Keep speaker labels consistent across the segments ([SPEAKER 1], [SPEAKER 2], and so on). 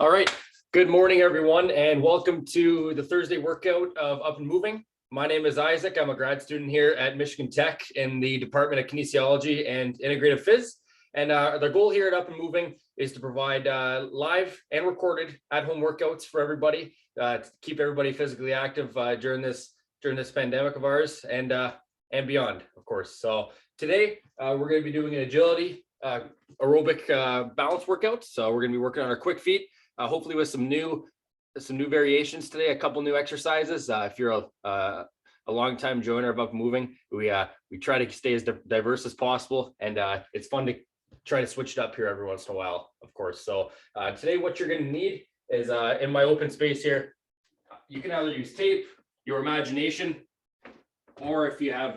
[SPEAKER 1] All right. Good morning, everyone, and welcome to the Thursday workout of Up and Moving. My name is Isaac. I'm a grad student here at Michigan Tech in the Department of Kinesiology and Integrative Phys. And the goal here at Up and Moving is to provide live and recorded at-home workouts for everybody to keep everybody physically active during this pandemic of ours and beyond, of course. So today we're going to be doing an agility aerobic balance workout. So we're going to be working on our quick feet. Hopefully with some new variations today, a couple new exercises. If you're a long-time joiner of Up and Moving, we try to stay as diverse as possible, and it's fun to try to switch it up here every once in a while, of course. So today what you're going to need is in my open space here, you can either use tape, your imagination, or if you have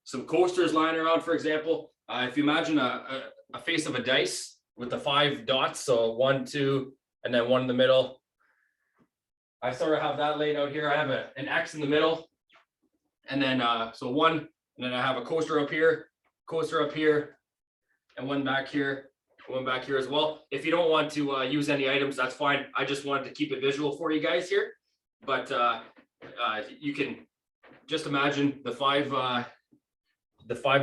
[SPEAKER 1] some coasters lying around, for example, if you imagine a face of a dice with the 5 dots, so 1, 2, and then 1 in the middle. I sort of have that laid out here. I have an X in the middle, and then so 1, and then I have a coaster up here, and 1 back here, 1 back here as well. If you don't want to use any items, that's fine. I just wanted to keep it visual for you guys here, but you can just imagine the 5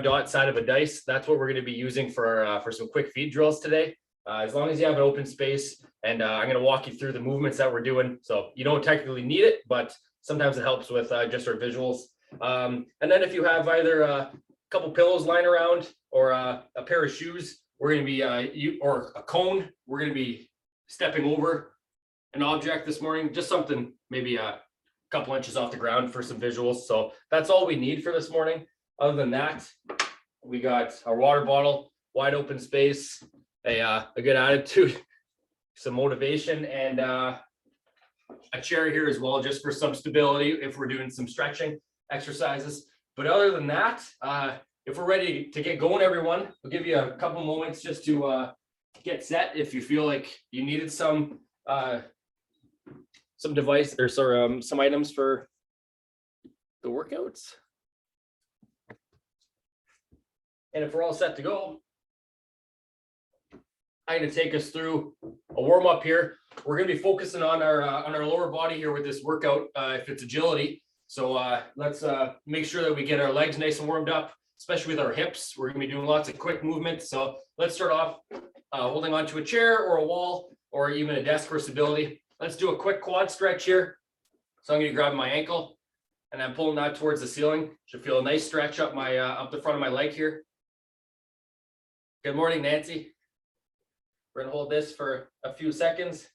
[SPEAKER 1] dot side of a dice. That's what we're going to be using for some quick feet drills today. As long as you have an open space, and I'm going to walk you through the movements that we're doing. So you don't technically need it, but sometimes it helps with just our visuals. And then if you have either a couple pillows lying around or a pair of shoes, we're going to be, or a cone, we're going to be stepping over an object this morning, just something maybe a couple inches off the ground for some visuals. So that's all we need for this morning. Other than that, we got our water bottle, wide open space, a good attitude, some motivation, and a chair here as well, just for some stability if we're doing some stretching exercises. But other than that, if we're ready to get going, everyone, we'll give you a couple moments just to get set if you feel like you needed some device or some items for the workouts. And if we're all set to go, I'm going to take us through a warm up here. We're going to be focusing on our lower body here with this workout, if it's agility. So let's make sure that we get our legs nice and warmed up, especially with our hips. We're going to be doing lots of quick movements. So let's start off holding onto a chair or a wall or even a desk for stability. Let's do a quick quad stretch here. So I'm going to grab my ankle and I'm pulling that towards the ceiling. Should feel a nice stretch up the front of my leg here. Good morning, Nancy. We're going to hold this for a few seconds.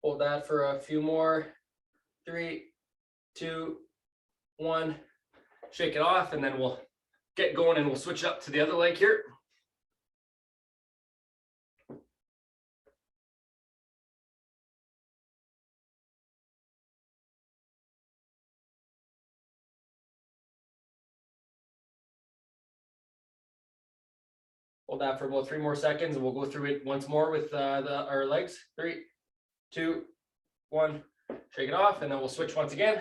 [SPEAKER 1] Hold that for a few more. 3, 2, 1. Shake it off, and then we'll get going and we'll switch it up to the other leg here. Hold that for about 3 more seconds, and we'll go through it once more with our legs. 3, 2, 1. Shake it off, and then we'll switch once again.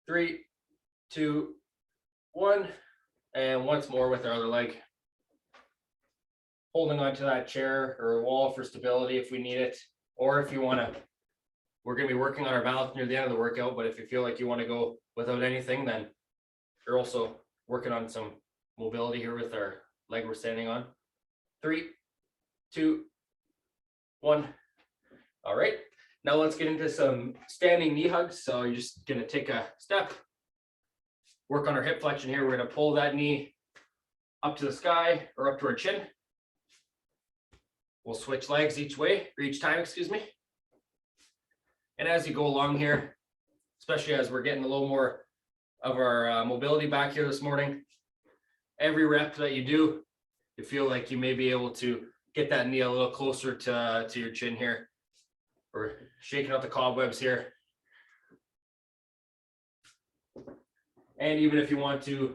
[SPEAKER 1] Three, 2, 1, and once more with our other leg. Holding onto that chair or wall for stability if we need it, or if you want to, we're going to be working on our balance near the end of the workout, but if you feel like you want to go without anything, then you're also working on some mobility here with our leg we're standing on. 3, 2, 1. All right, now let's get into some standing knee hugs. So you're just going to take a step, work on our hip flexion here. We're going to pull that knee up to the sky or up to our chin. We'll switch legs each time, excuse me. And as you go along here, especially as we're getting a little more of our mobility back here this morning, every rep that you do, you feel like you may be able to get that knee a little closer to your chin here. We're shaking out the cobwebs here. And even if you want to,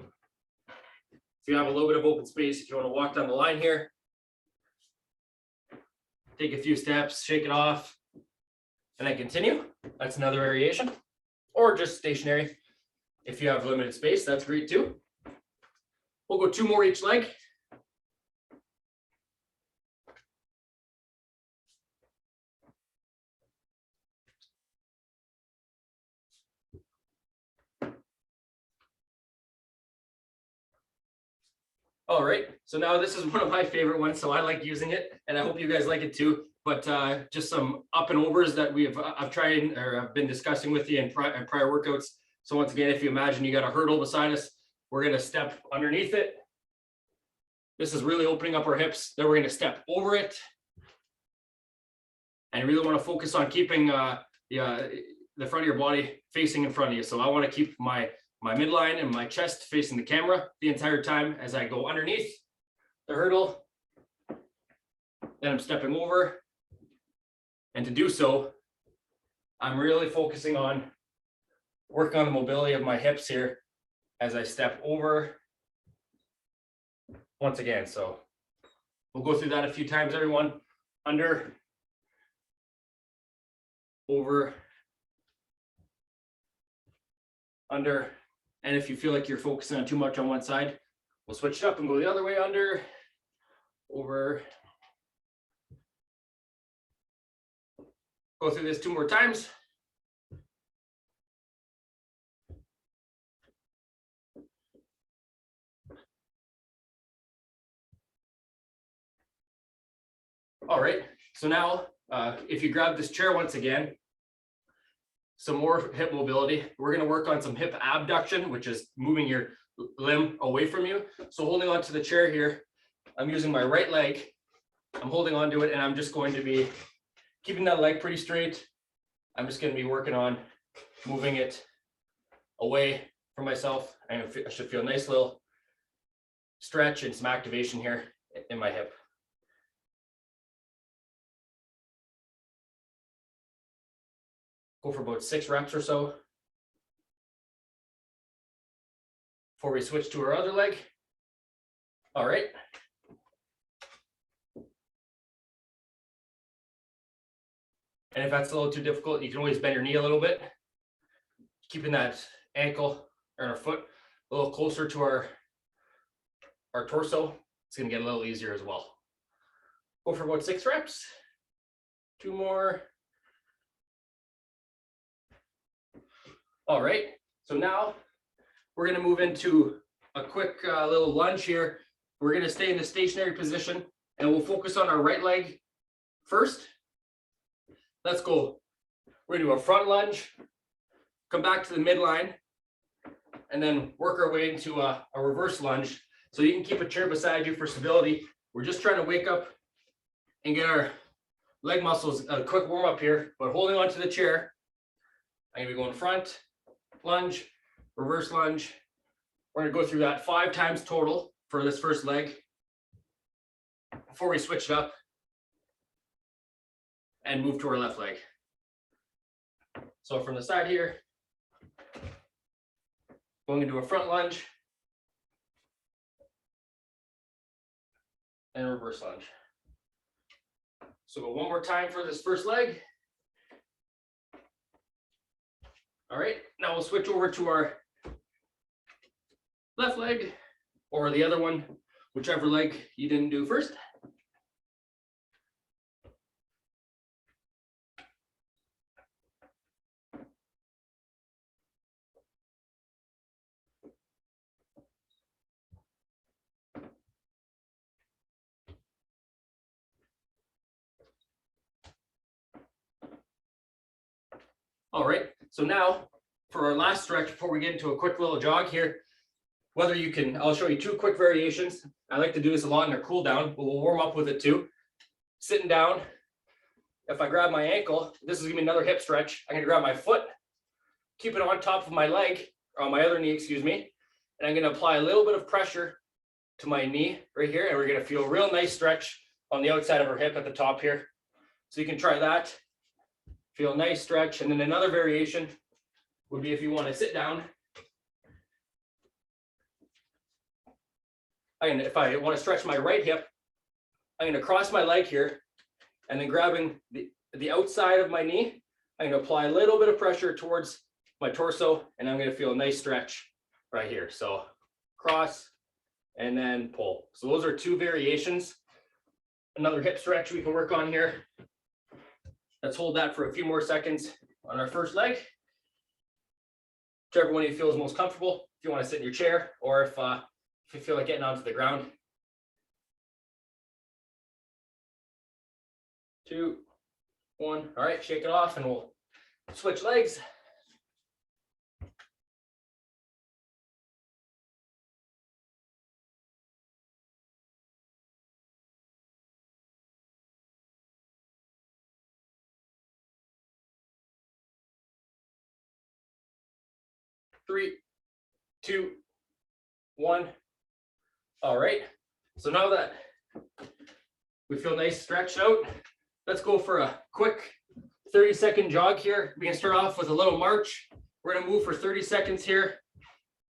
[SPEAKER 1] if you have a little bit of open space, if you want to walk down the line here, take a few steps, shake it off, and then continue. That's another variation. Or just stationary. If you have limited space, that's great too. We'll go 2 more each leg. All right, so now this is one of my favorite ones, so I like using it, and I hope you guys like it too. But just some up and overs that I've tried or I've been discussing with you in prior workouts. So once again, if you imagine you got a hurdle beside us, we're going to step underneath it. This is really opening up our hips. Then we're going to step over it, and you really want to focus on keeping the front of your body facing in front of you. So I want to keep my midline and my chest facing the camera the entire time as I go underneath the hurdle. Then I'm stepping over. And to do so, I'm really focusing on working on the mobility of my hips here as I step over once again. So we'll go through that a few times, everyone. Under, over, under. And if you feel like you're focusing on too much on one side, we'll switch it up and go the other way. Under, over. Go through this 2 more times. All right, so now if you grab this chair once again, some more hip mobility. We're going to work on some hip abduction, which is moving your limb away from you. So holding on to the chair here, I'm using my right leg. I'm holding on to it, and I'm just going to be keeping that leg pretty straight. I'm just going to be working on moving it away from myself. And I should feel a nice little stretch and some activation here in my hip. Go for about 6 reps or so before we switch to our other leg. All right. And if that's a little too difficult, you can always bend your knee a little bit, keeping that ankle or our foot a little closer to our torso. It's going to get a little easier as well. Go for about 6 reps. 2 more. All right, so now we're going to move into a quick little lunge here. We're going to stay in the stationary position, and we'll focus on our right leg first. Let's go. We're going to do a front lunge, come back to the midline, and then work our way into a reverse lunge. So you can keep a chair beside you for stability. We're just trying to wake up and get our leg muscles a quick warm up here, but holding onto the chair. I'm going to be going front, lunge, reverse lunge. We're going to go through that 5 times total for this first leg before we switch it up and move to our left leg. So from the side here, going into a front lunge and reverse lunge. So go 1 more time for this first leg. All right, now we'll switch over to our left leg or the other one, whichever leg you didn't do first. All right, so now for our last stretch before we get into a quick little jog here, whether you can, I'll show you 2 quick variations. I like to do this a lot in our cool down, but we'll warm up with it too. Sitting down, if I grab my ankle, this is gonna be another hip stretch. I'm gonna grab my foot, keep it on top of my leg, or on my other knee, excuse me, and I'm gonna apply a little bit of pressure to my knee right here, and we're gonna feel a real nice stretch on the outside of our hip at the top here. So you can try that. Feel a nice stretch. And then another variation would be if you want to sit down if I want to stretch my right hip, I'm going to cross my leg here and then grabbing the outside of my knee, I'm going to apply a little bit of pressure towards my torso and I'm going to feel a nice stretch right here. So cross and then pull. So those are 2 variations. Another hip stretch we can work on here. Let's hold that for a few more seconds on our first leg. Whichever one you feel is most comfortable. If you want to sit in your chair or if you feel like getting onto the ground. 2, 1. All right, shake it off and we'll switch legs. Three, 2, 1. All right. So now that we feel nice stretched out, let's go for a quick 30-second jog here. We can start off with a little march. We're going to move for 30 seconds here,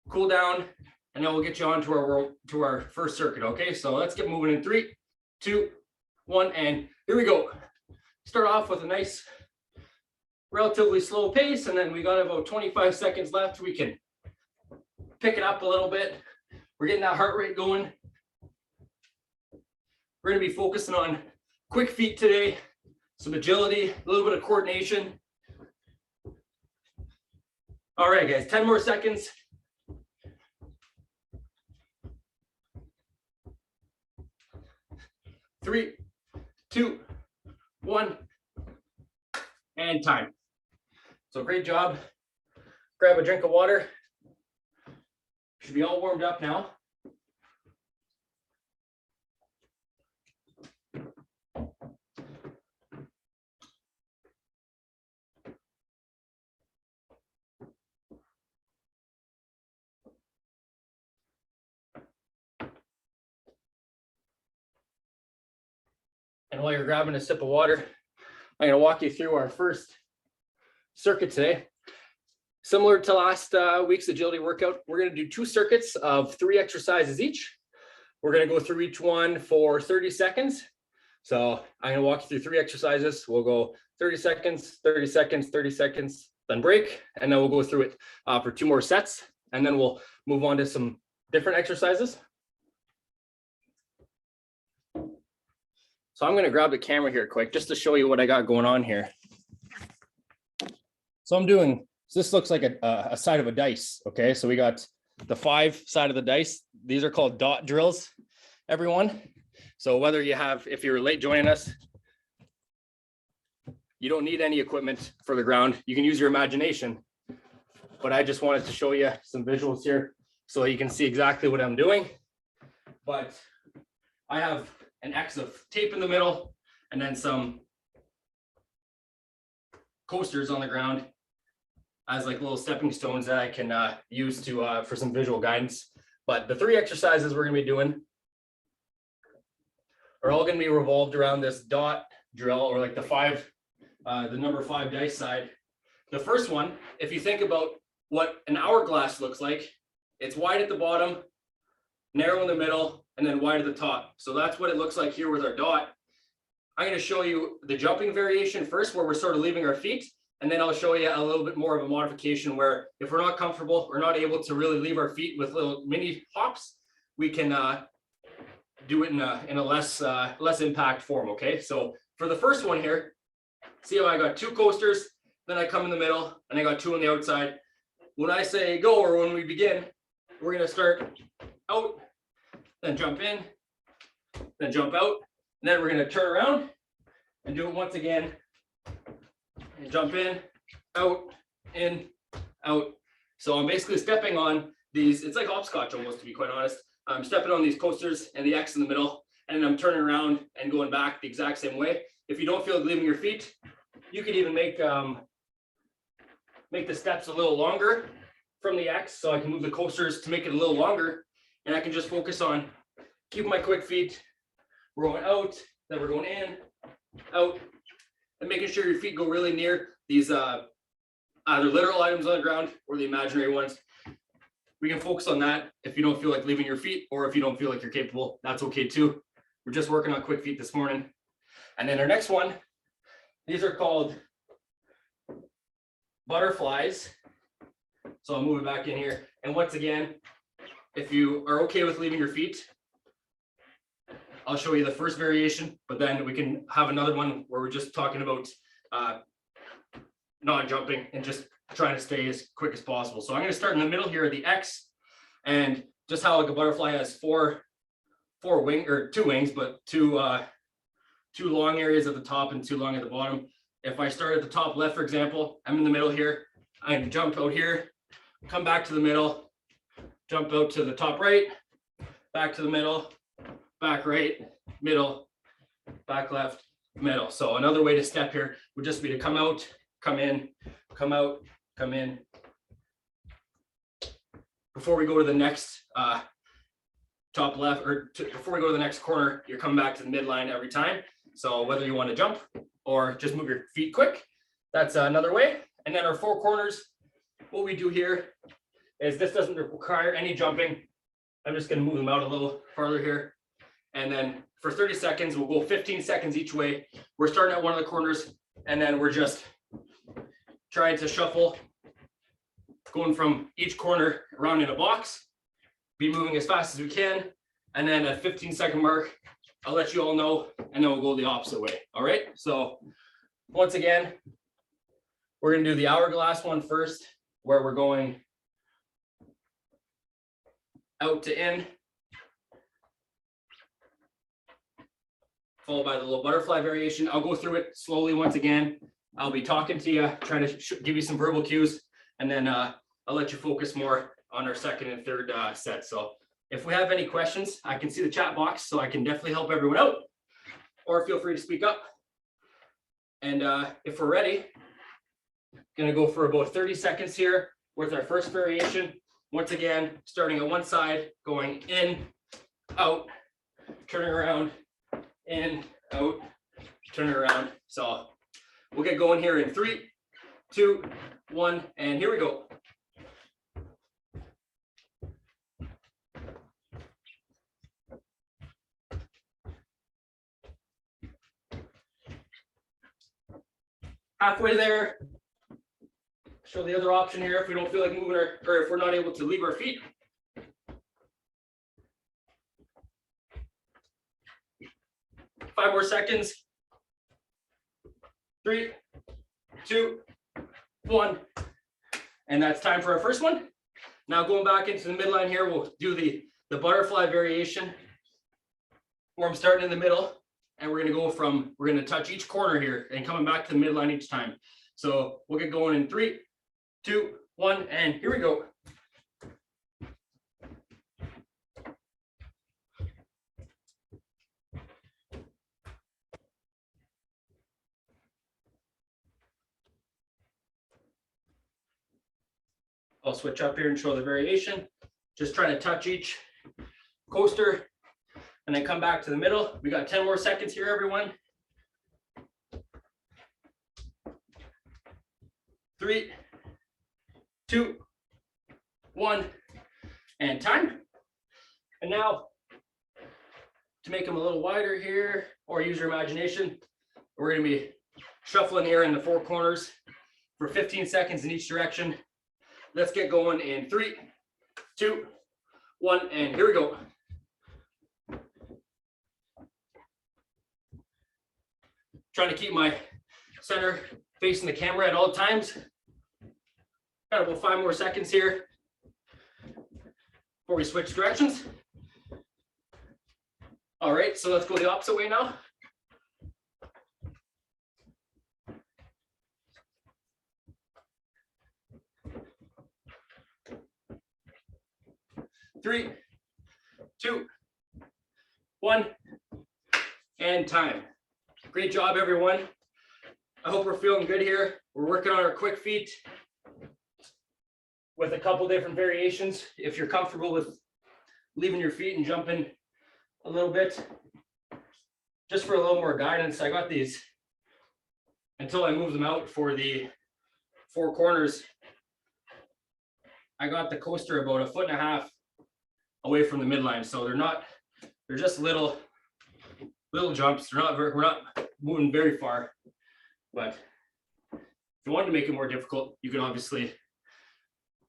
[SPEAKER 1] cool down, and then we'll get you on to our first circuit. Okay, so let's get moving in 3, 2, 1, and here we go. Start off with a nice, relatively slow pace, and then we got about 25 seconds left. We can pick it up a little bit. We're getting that heart rate going. We're going to be focusing on quick feet today, some agility, a little bit of coordination. All right, guys, 10 more seconds. Three, 2, 1, and time. So great job. Grab a drink of water. Should be all warmed up now. And while you're grabbing a sip of water, I'm going to walk you through our first circuit today. Similar to last week's agility workout, we're going to do 2 circuits of 3 exercises each. We're going to go through each one for 30 seconds. So I'm going to walk you through 3 exercises. We'll go 30 seconds, 30 seconds, 30 seconds, then break, and then we'll go through it for 2 more sets, and then we'll move on to some different exercises. So I'm going to grab the camera here quick just to show you what I got going on here. So this looks like a side of a dice. Okay, so we got the 5 side of the dice. These are called dot drills, everyone. So if you're late joining us, you don't need any equipment for the ground. You can use your imagination. But I just wanted to show you some visuals here so you can see exactly what I'm doing. But I have an X of tape in the middle and then some coasters on the ground as like little stepping stones that I can use for some visual guidance. But the 3 exercises we're going to be doing are all going to be revolved around this dot drill, or like the number 5 dice side. The first one, if you think about what an hourglass looks like, it's wide at the bottom, narrow in the middle, and then wide at the top. So that's what it looks like here with our dot. I'm going to show you the jumping variation first, where we're sort of leaving our feet. And then I'll show you a little bit more of a modification where if we're not comfortable, we're not able to really leave our feet with little mini hops, we can do it in a less impact form. Okay, so for the first one here, see how I got 2 coasters, then I come in the middle, and I got 2 on the outside. When I say go, or when we begin, we're going to start out, then jump in, then jump out, and then we're going to turn around and do it once again. And jump in, out. So I'm basically stepping on these, it's like hopscotch almost, to be quite honest. I'm stepping on these coasters and the X in the middle, and then I'm turning around and going back the exact same way. If you don't feel like leaving your feet, you could even make the steps a little longer from the X, so I can move the coasters to make it a little longer, and I can just focus on keeping my quick feet. We're going out, then we're going in, out, and making sure your feet go really near these either literal items on the ground or the imaginary ones. we can focus on that if you don't feel like leaving your feet, or if you don't feel like you're capable, that's okay too. We're just working on quick feet this morning. And then our next one, these are called butterflies. So I'll move it back in here. And once again, if you are okay with leaving your feet, I'll show you the first variation, but then we can have another one where we're just talking about not jumping and just trying to stay as quick as possible. So I'm going to start in the middle here, the X, and just how like a butterfly has two wings, but two long areas at the top and two long at the bottom. If I start at the top left, for example, I'm in the middle here. I can jump out here, come back to the middle, jump out to the top right, back to the middle, back right, middle, back left, middle. So another way to step here would just be to come out, come in, come out, come in. Before we go to the next top left, before we go to the next corner, you're coming back to the midline every time. So whether you want to jump or just move your feet quick, that's another way. And then our 4 corners, what we do here is this doesn't require any jumping. I'm just going to move them out a little farther here. And then for 30 seconds, we'll go 15 seconds each way. We're starting at one of the corners, and then we're just trying to shuffle, going from each corner around in a box, be moving as fast as we can. And then at 15-second mark, I'll let you all know, and then we'll go the opposite way. All right. So once again, we're going to do the hourglass one first, where we're going out to in, followed by the little butterfly variation. I'll go through it slowly once again. I'll be talking to you, trying to give you some verbal cues, and then I'll let you focus more on our second and third set. So if we have any questions, I can see the chat box, so I can definitely help everyone out, or feel free to speak up. And if we're ready, gonna go for about 30 seconds here with our first variation. Once again, starting at one side, going in, out, turning around, in, out, turning around. So we'll get going here in 3, 2, 1, and here we go. Halfway there. Show the other option here if we don't feel like moving or if we're not able to leave our feet. Five more seconds. 3, 2, 1. And that's time for our first one. Now going back into the midline here, we'll do the butterfly variation, where I'm starting in the middle, and we're going to touch each corner here and coming back to the midline each time. So we'll get going in 3, 2, 1, and here we go. I'll switch up here and show the variation. Just trying to touch each coaster and then come back to the middle. We got 10 more seconds here, everyone. 3, 2, 1, and time. And now, to make them a little wider here, or use your imagination, we're going to be shuffling here in the 4 corners for 15 seconds in each direction. Let's get going in 3, 2, 1, and here we go. Trying to keep my center facing the camera at all times. Got about 5 more seconds here before we switch directions. All right, so let's go the opposite way now. Three, 2, 1, and time. Great job, everyone. I hope we're feeling good here. We're working on our quick feet with a couple different variations. If you're comfortable with leaving your feet and jumping a little bit, just for a little more guidance, I got these until I move them out for the 4 corners. I got the coaster about 1.5 feet away from the midline. So they're just little jumps. We're not moving very far, but if you wanted to make it more difficult, you can obviously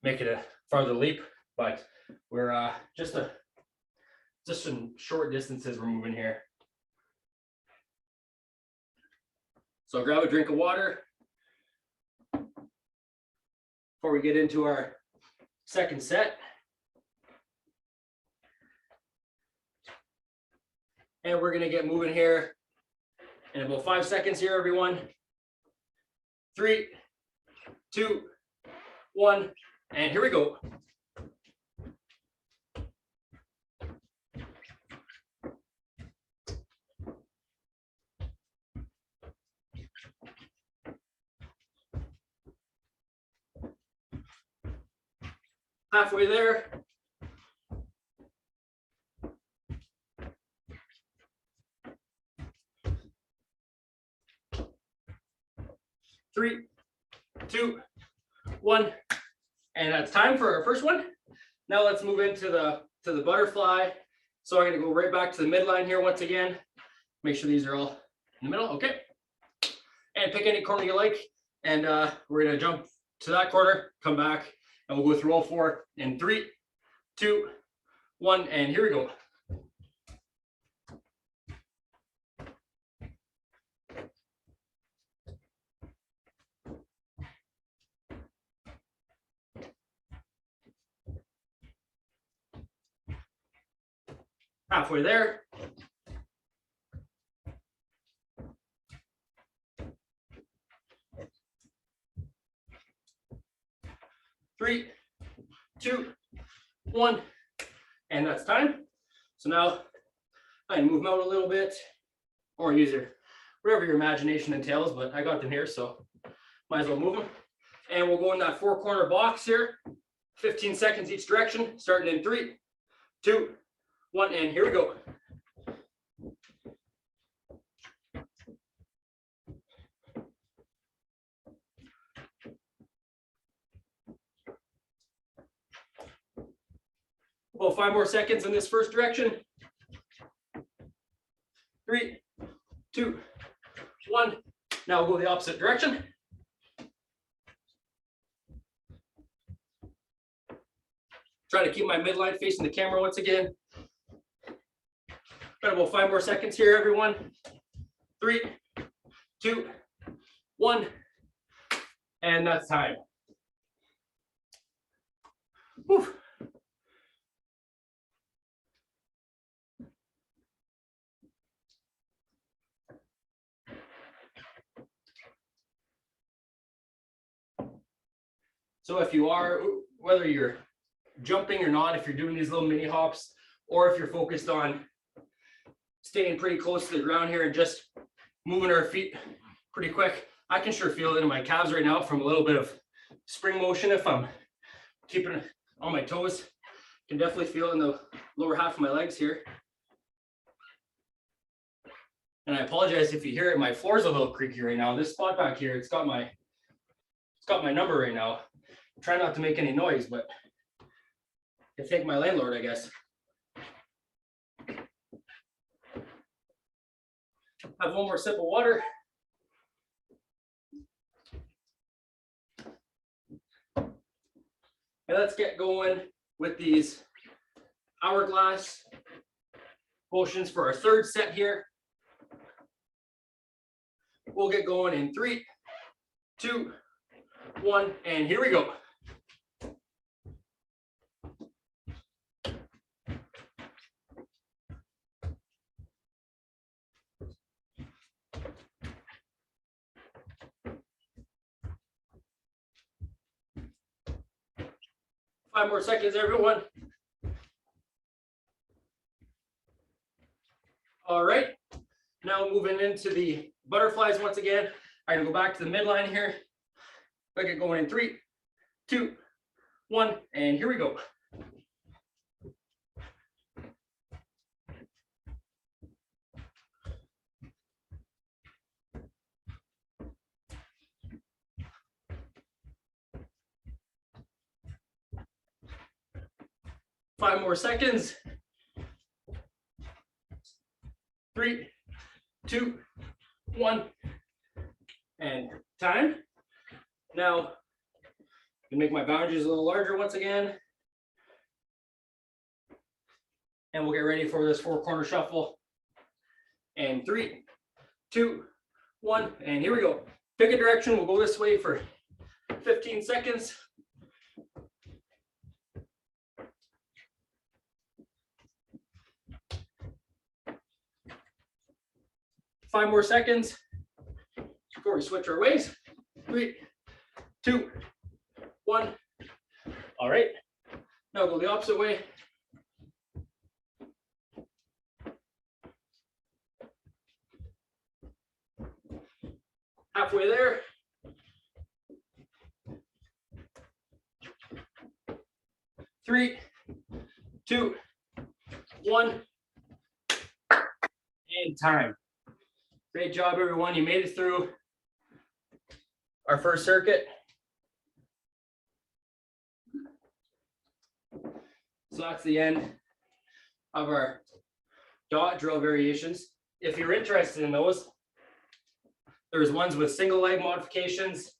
[SPEAKER 1] make it a farther leap, but we're just in short distances we're moving here. So grab a drink of water before we get into our second set. And we're gonna get moving here in about 5 seconds here, everyone. 3, 2, 1, and here we go. Halfway there. 3, 2, 1, and that's time for our first one. Now let's move into the butterfly. So I'm gonna go right back to the midline here once again. Make sure these are all in the middle, okay? And pick any corner you like, and we're gonna jump to that corner, come back, and we'll go through all 4 in 3, 2, 1, and here we go. Halfway there. 3, 2, 1, and that's time. So now I can move them out a little bit, or use whatever your imagination entails, but I got them here, so might as well move them. And we'll go in that 4-corner box here, 15 seconds each direction, starting in 3, 2, 1, and here we go. Well, 5 more seconds in this first direction. 3, 2, 1. Now we'll go the opposite direction. Try to keep my midline facing the camera once again. Got about 5 more seconds here, everyone. 3, 2, 1, and that's time. Whew. So if you are, whether you're jumping or not, if you're doing these little mini hops, or if you're focused on staying pretty close to the ground here and just moving our feet pretty quick, I can sure feel it in my calves right now from a little bit of spring motion. If I'm keeping it on my toes, can definitely feel it in the lower half of my legs here. And I apologize if you hear it, my floor is a little creaky right now. This spot back here, it's got my number right now. I'm trying not to make any noise, but I thank my landlord, I guess. Have one more sip of water. And let's get going with these hourglass motions for our third set here. We'll get going in 3, 2, 1, and here we go. Five more seconds, everyone. All right, now moving into the butterflies once again. I'm gonna go back to the midline here. I get going in 3, 2, 1, and here we go. 5 more seconds. 3, 2, 1, and time. Now, I'm gonna make my boundaries a little larger once again. And we'll get ready for this 4-corner shuffle. And 3, 2, 1, and here we go. Pick a direction, we'll go this way for 15 seconds. Five more seconds before we switch our ways. 3, 2, 1. All right, now go the opposite way. Halfway there. Three, 2, 1, and time. Great job, everyone. You made it through our first circuit. So that's the end of our dot drill variations. If you're interested in those, there's ones with single leg modifications,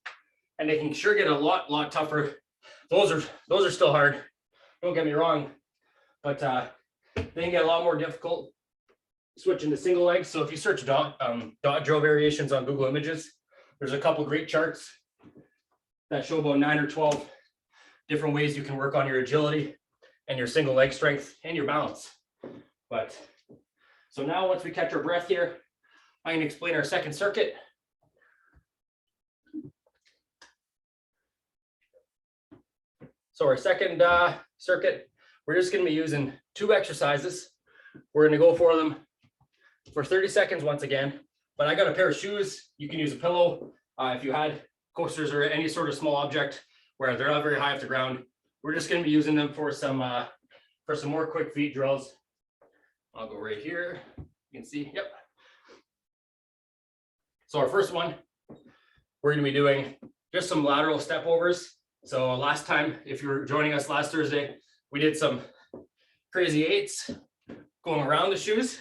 [SPEAKER 1] and they can sure get a lot tougher. Those are still hard. Don't get me wrong, but they can get a lot more difficult switching to single legs. So if you search dot drill variations on Google Images, there's a couple great charts that show about 9 or 12 different ways you can work on your agility and your single leg strength and your balance. But so now once we catch our breath here, I'm going to explain our second circuit. So our second circuit, we're just going to be using 2 exercises. We're going to go for them for 30 seconds once again. But I got a pair of shoes. You can use a pillow if you had coasters or any sort of small object where they're not very high off the ground. We're just going to be using them for some more quick feet drills. I'll go right here. You can see. Yep. So our first one, we're going to be doing just some lateral step overs. So last time, if you were joining us last Thursday, we did some crazy 8s going around the shoes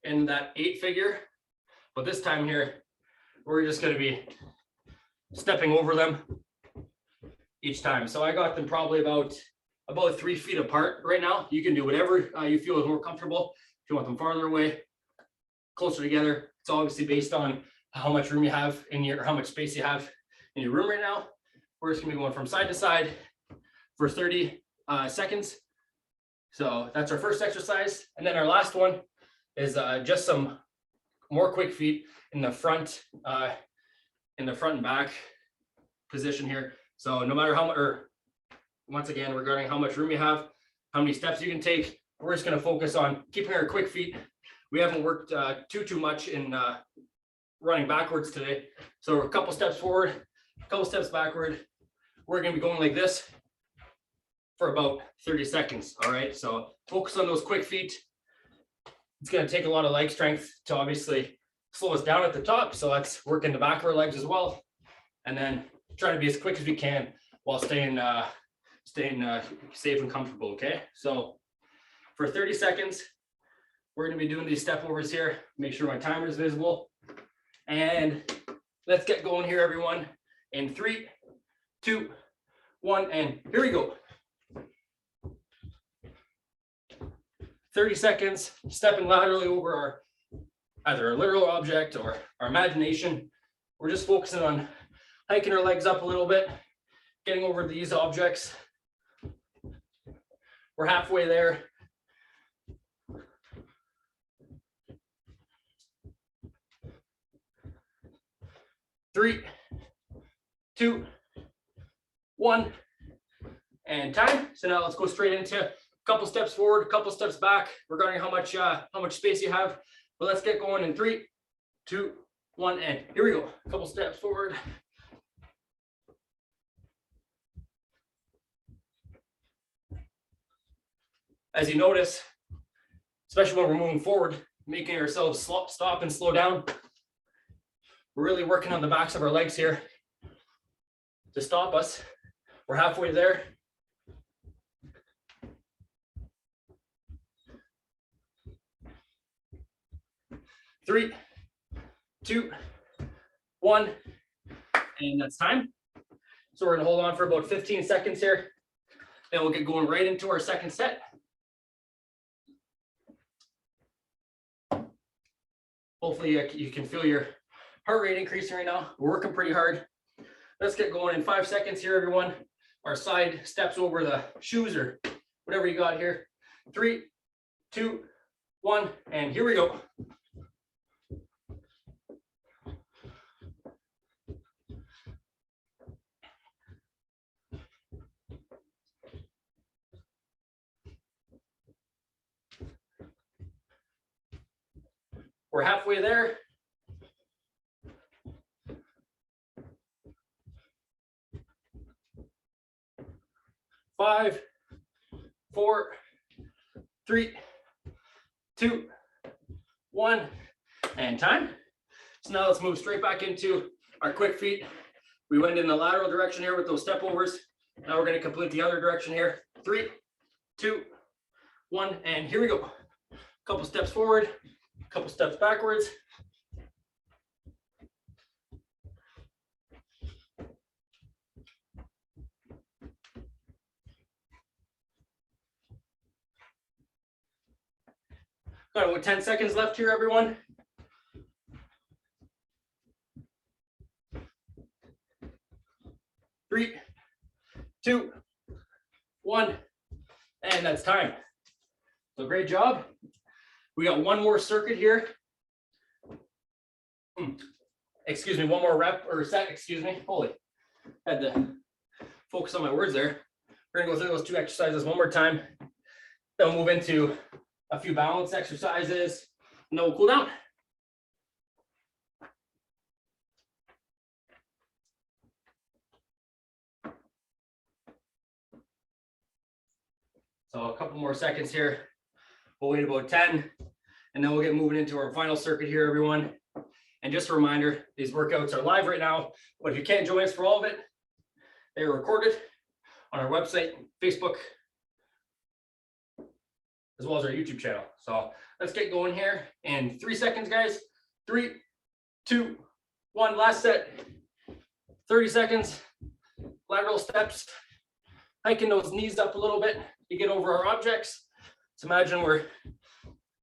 [SPEAKER 1] in that 8 figure. But this time here, we're just going to be stepping over them each time. So I got them probably about 3 feet apart right now. You can do whatever you feel is more comfortable. If you want them farther away, closer together, it's obviously based on how much room you have how much space you have in your room right now. We're just gonna be going from side to side for 30 seconds. So that's our first exercise. And then our last one is just some more quick feet in the front and back position here. So no matter how much, or once again, regarding how much room you have, how many steps you can take, we're just gonna focus on keeping our quick feet. We haven't worked too much in running backwards today. So we're a couple steps forward, a couple steps backward. We're going to be going like this for about 30 seconds. All right. So focus on those quick feet. It's going to take a lot of leg strength to obviously slow us down at the top. So let's work in the back of our legs as well. And then try to be as quick as we can while staying safe and comfortable. Okay. So for 30 seconds, we're going to be doing these step overs here. Make sure my timer is visible. And let's get going here, everyone. In 3, 2, 1, and here we go. 30 seconds, stepping laterally over either a literal object or our imagination. We're just focusing on hiking our legs up a little bit, getting over these objects. We're halfway there. Three, 2, 1, and time. So now let's go straight into a couple steps forward, a couple steps back regarding how much space you have. But let's get going in 3, 2, 1, and here we go. A couple steps forward. As you notice, especially when we're moving forward, making ourselves stop and slow down. We're really working on the backs of our legs here to stop us. We're halfway there. 3, 2, 1, and that's time. So we're gonna hold on for about 15 seconds here. Then we'll get going right into our second set. Hopefully you can feel your heart rate increasing right now. We're working pretty hard. Let's get going in 5 seconds here, everyone. Our side steps over the shoes or whatever you got here. 3, 2, 1, and here we go. We're halfway there. 5, 4, 3, 2, 1, and time. So now let's move straight back into our quick feet. We went in the lateral direction here with those step overs. Now we're going to complete the other direction here. 3, 2, 1, and here we go. Couple steps forward, couple steps backwards. Got about 10 seconds left here, everyone. Three, 2, 1, and that's time. So great job. We got one more circuit here. Excuse me, one more rep or set, excuse me. Holy, had to focus on my words there. We're gonna go through those 2 exercises one more time. Then we'll move into a few balance exercises, and then we'll cool down. So a couple more seconds here. We'll wait about 10, and then we'll get moving into our final circuit here, everyone. And just a reminder, these workouts are live right now, but if you can't join us for all of it, they are recorded on our website, Facebook, as well as our YouTube channel. So let's get going here in 3 seconds, guys. 3, 2, 1, last set. 30 seconds, lateral steps, hiking those knees up a little bit to get over our objects. Let's imagine we're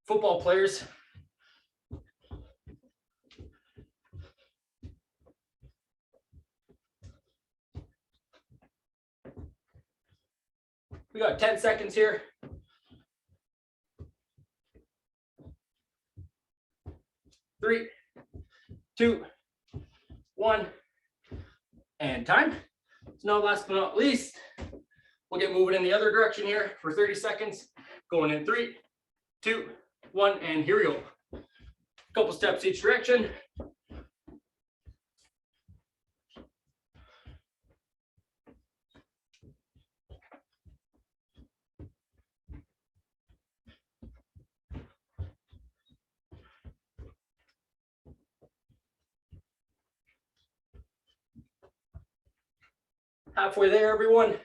[SPEAKER 1] football players. We got 10 seconds here. 3, 2, 1, and time. So now last but not least, we'll get moving in the other direction here for 30 seconds. Going in 3, 2, 1, and here we go. Couple steps each direction. Halfway there, everyone.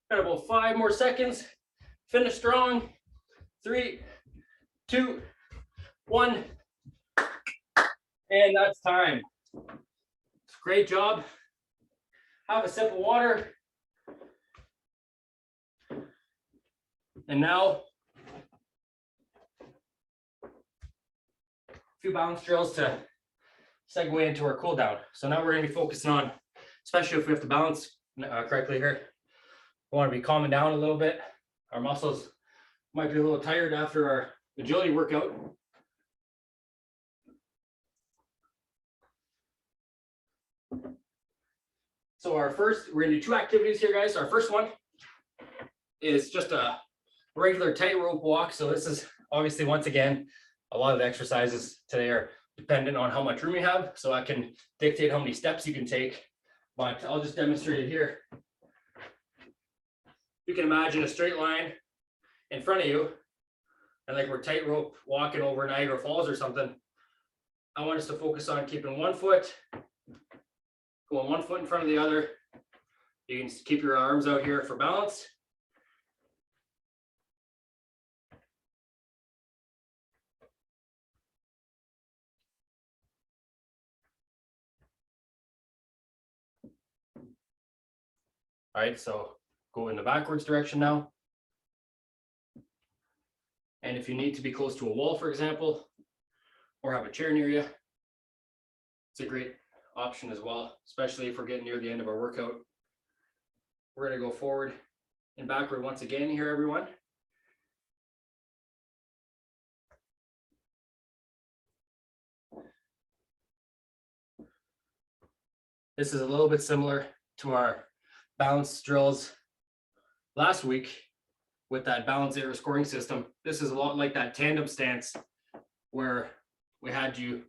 [SPEAKER 1] Got about 5 more seconds. Finish strong. 3, 2, 1, and that's time. Great job. Have a sip of water. And now, a few balance drills to segue into our cool down. So now we're going to be focusing on, especially if we have to balance correctly here, we want to be calming down a little bit. Our muscles might be a little tired after our agility workout. So we're going to do 2 activities here, guys. Our first one is just a regular tightrope walk. So this is obviously, once again, a lot of the exercises today are dependent on how much room you have. So I can dictate how many steps you can take, but I'll just demonstrate it here. You can imagine a straight line in front of you, and like we're tightrope walking over Niagara Falls or something. I want us to focus on keeping one foot, going 1 foot in front of the other. You can keep your arms out here for balance. All right, so go in the backwards direction now. And if you need to be close to a wall, for example, or have a chair near you, it's a great option as well, especially if we're getting near the end of our workout. We're going to go forward and backward once again here, everyone. This is a little bit similar to our balance drills last week with that balance aero scoring system. This is a lot like that tandem stance where we had you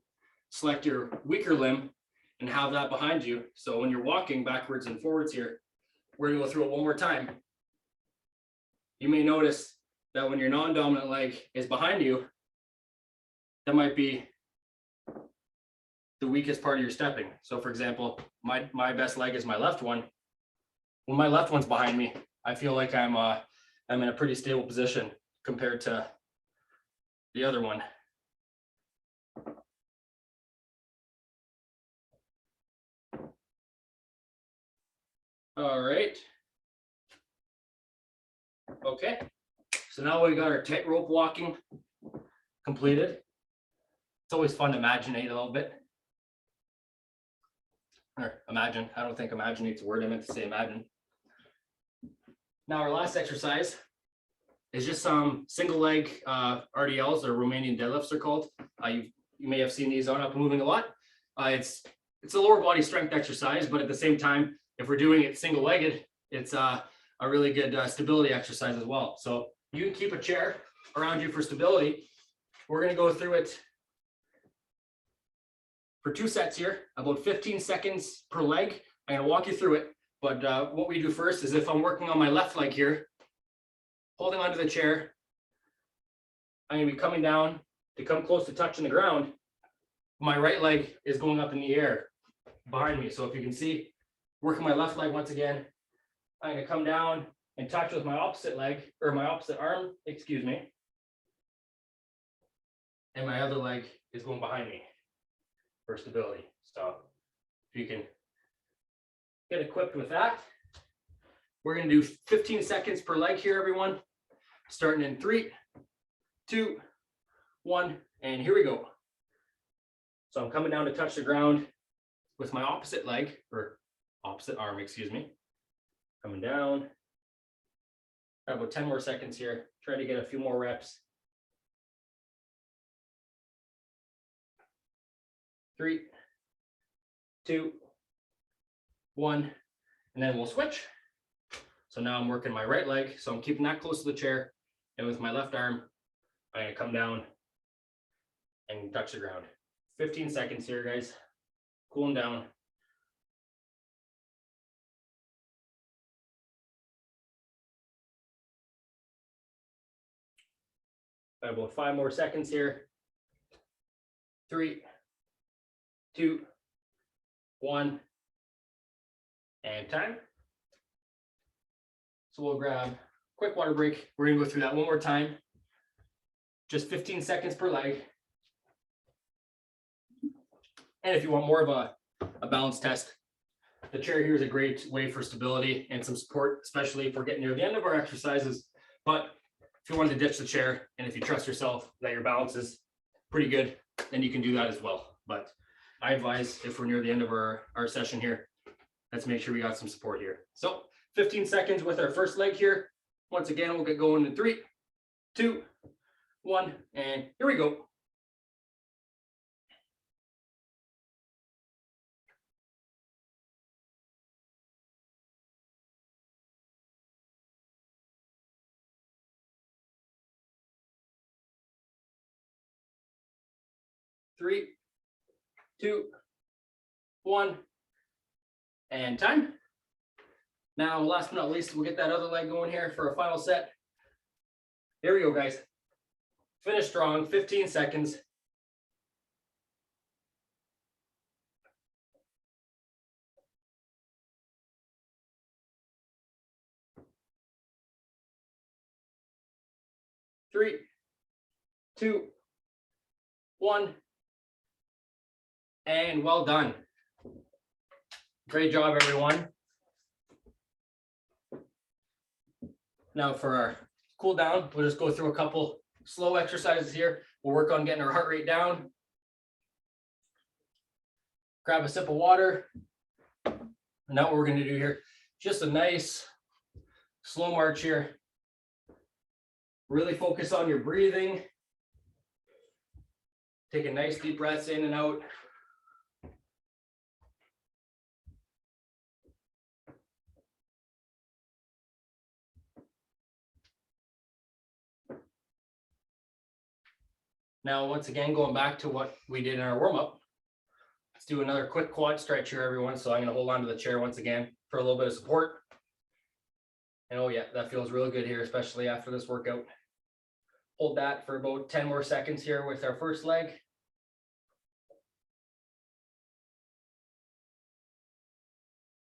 [SPEAKER 1] select your weaker limb and have that behind you. So when you're walking backwards and forwards here, we're going to go through it one more time. You may notice that when your non-dominant leg is behind you, that might be the weakest part of your stepping. So for example, my best leg is my left one. When my left one's behind me, I feel like I'm in a pretty stable position compared to the other one. All right. Okay. So now we got our tightrope walking completed. It's always fun to imaginate a little bit. Or imagine. I don't think imaginate's a word. I meant to say imagine. Now our last exercise is just some single leg RDLs, or Romanian deadlifts are called. You may have seen these on Up and Moving a lot. It's a lower body strength exercise, but at the same time, if we're doing it single legged, it's a really good stability exercise as well. So you can keep a chair around you for stability. We're going to go through it for 2 sets here, about 15 seconds per leg. I'm going to walk you through it. But what we do first is, if I'm working on my left leg here, holding onto the chair, I'm going to be coming down to come close to touching the ground. My right leg is going up in the air behind me. So if you can see, working my left leg once again, I'm going to come down and touch with my opposite leg, or my opposite arm, excuse me. And my other leg is going behind me for stability. So if you can get equipped with that, we're going to do 15 seconds per leg here, everyone. Starting in 3, 2, 1, and here we go. So I'm coming down to touch the ground with my opposite leg, or opposite arm, excuse me. Coming down. Got about 10 more seconds here. Try to get a few more reps. 3, 2, 1, and then we'll switch. So now I'm working my right leg, so I'm keeping that close to the chair, and with my left arm, I'm going to come down and touch the ground. 15 seconds here, guys. Cooling down. Got about 5 more seconds here. 3, 2, 1, and time. So we'll grab a quick water break. We're going to go through that one more time. Just 15 seconds per leg. And if you want more of a balance test, the chair here is a great way for stability and some support, especially if we're getting near the end of our exercises. But if you wanted to ditch the chair, and if you trust yourself that your balance is pretty good, then you can do that as well. But I advise, if we're near the end of our session here, let's make sure we got some support here. So 15 seconds with our first leg here. Once again, we'll get going in 3, 2, 1, and here we go. Three, 2, 1, and time. Now, last but not least, we'll get that other leg going here for a final set. Here we go, guys. Finish strong, 15 seconds. Three, 2, 1, and well done. Great job, everyone. Now for our cool down, we'll just go through a couple slow exercises here. We'll work on getting our heart rate down. Grab a sip of water. And now what we're going to do here, just a nice slow march here. Really focus on your breathing. Taking nice deep breaths in and out. Now, once again, going back to what we did in our warm-up, let's do another quick quad stretch here, everyone. So I'm going to hold on to the chair once again for a little bit of support. And oh yeah, that feels really good here, especially after this workout. Hold that for about 10 more seconds here with our first leg.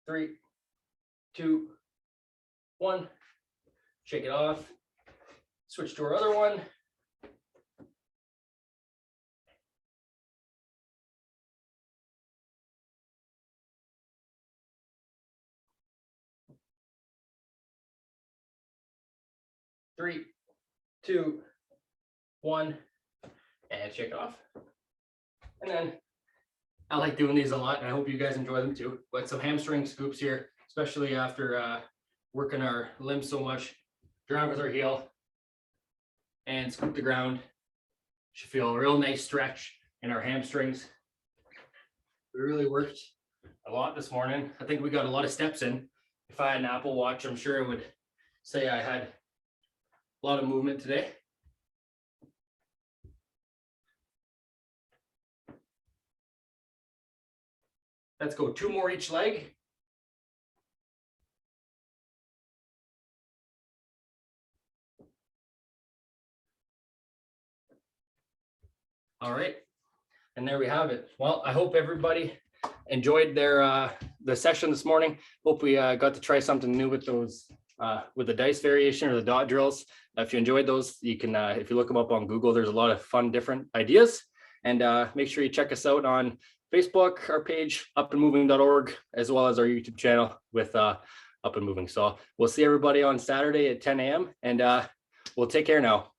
[SPEAKER 1] 3, 2, 1. Shake it off. Switch to our other one. 3, 2, 1, and shake it off. And then I like doing these a lot, and I hope you guys enjoy them too. But some hamstring scoops here, especially after working our limbs so much. Drive with our heel and scoop the ground. Should feel a real nice stretch in our hamstrings. We really worked a lot this morning. I think we got a lot of steps in. If I had an Apple Watch, I'm sure it would say I had a lot of movement today. Let's go 2 more each leg. All right, and there we have it. Well, I hope everybody enjoyed their the session this morning. Hope we got to try something new with those with the dice variation or the dot drills. If you enjoyed those, you can if you look them up on Google, there's a lot of fun different ideas. And make sure you check us out on Facebook, our page upandmoving.org, as well as our YouTube channel with Up and Moving. So we'll see everybody on Saturday at 10 a.m. and we'll take care now.